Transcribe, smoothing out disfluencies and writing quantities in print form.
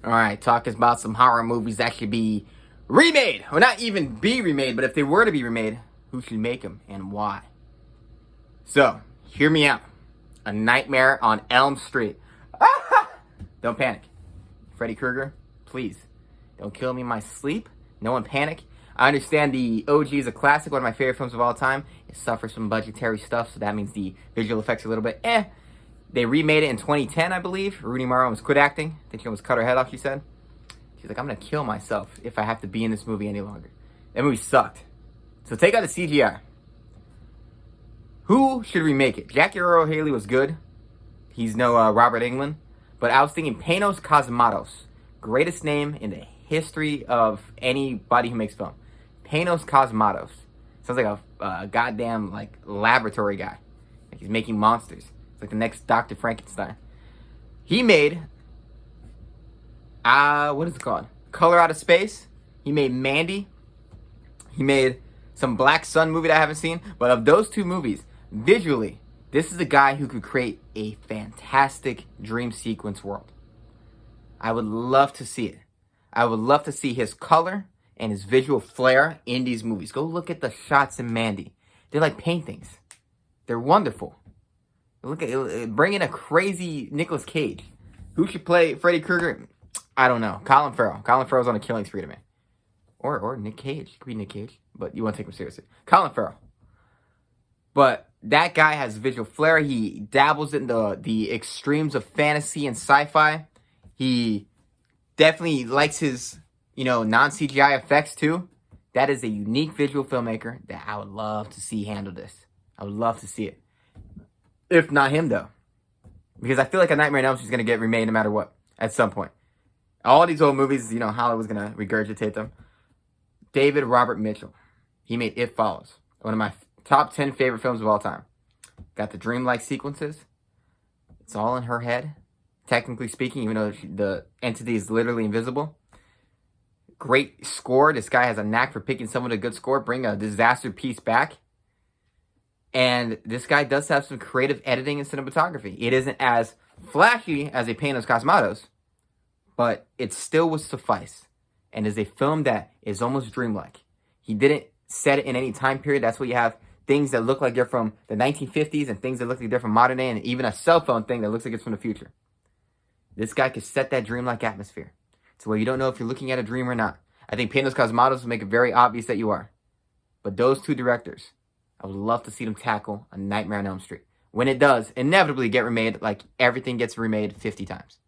Alright, talking about some horror movies that should be remade. Or not even be remade, but if they were to be remade, who should make them and why? So, hear me out. A Nightmare on Elm Street. Don't panic. Freddy Krueger, please. Don't kill me in my sleep. No one panic. I understand the OG is a classic, one of my favorite films of all time. It suffers from budgetary stuff, so that means the visual effects are a little bit They remade it in 2010, I believe. Rooney Mara almost quit acting. I think she almost cut her head off, she said. She's like, I'm going to kill myself if I have to be in this movie any longer. That movie sucked. So take out the CGI. Who should remake it? Jackie Earl Haley was good. He's no Robert Englund. But I was thinking Panos Cosmatos. Greatest name in the history of anybody who makes film. Panos Cosmatos. Sounds like a goddamn laboratory guy. Like he's making monsters. It's like the next Dr. Frankenstein. He made, what is it called? Color Out of Space. He made Mandy. He made some Black Sun movie that I haven't seen. But of those two movies, visually, this is a guy who could create a fantastic dream sequence world. I would love to see it. I would love to see his color and his visual flair in these movies. Go look at the shots in Mandy. They're like paintings. They're wonderful. Look at bring in a crazy Nicolas Cage. Who should play Freddy Krueger? I don't know. Colin Farrell. Colin Farrell's on a killing spree to me. Or Nick Cage. It could be Nick Cage, but you want to take him seriously. Colin Farrell. But that guy has visual flair. He dabbles in the extremes of fantasy and sci-fi. He definitely likes his, non-CGI effects too. That is a unique visual filmmaker that I would love to see handle this. I would love to see it. If not him, though. Because I feel like A Nightmare on Elm Street is going to get remade no matter what. At some point. All these old movies, Hollywood's going to regurgitate them. David Robert Mitchell. He made It Follows. One of my top 10 favorite films of all time. Got the dreamlike sequences. It's all in her head. Technically speaking, even though the entity is literally invisible. Great score. This guy has a knack for picking someone with a good score. Bring a disaster piece back. And this guy does have some creative editing and cinematography. It isn't as flashy as a Panos Cosmatos, but it still would suffice. And is a film that is almost dreamlike. He didn't set it in any time period. That's why you have things that look like they're from the 1950s and things that look like they're from modern day, and even a cell phone thing that looks like it's from the future. This guy could set that dreamlike atmosphere to where you don't know if you're looking at a dream or not. I think Panos Cosmatos will make it very obvious that you are. But those two directors, I would love to see them tackle A Nightmare on Elm Street. When it does, inevitably get remade like everything gets remade 50 times.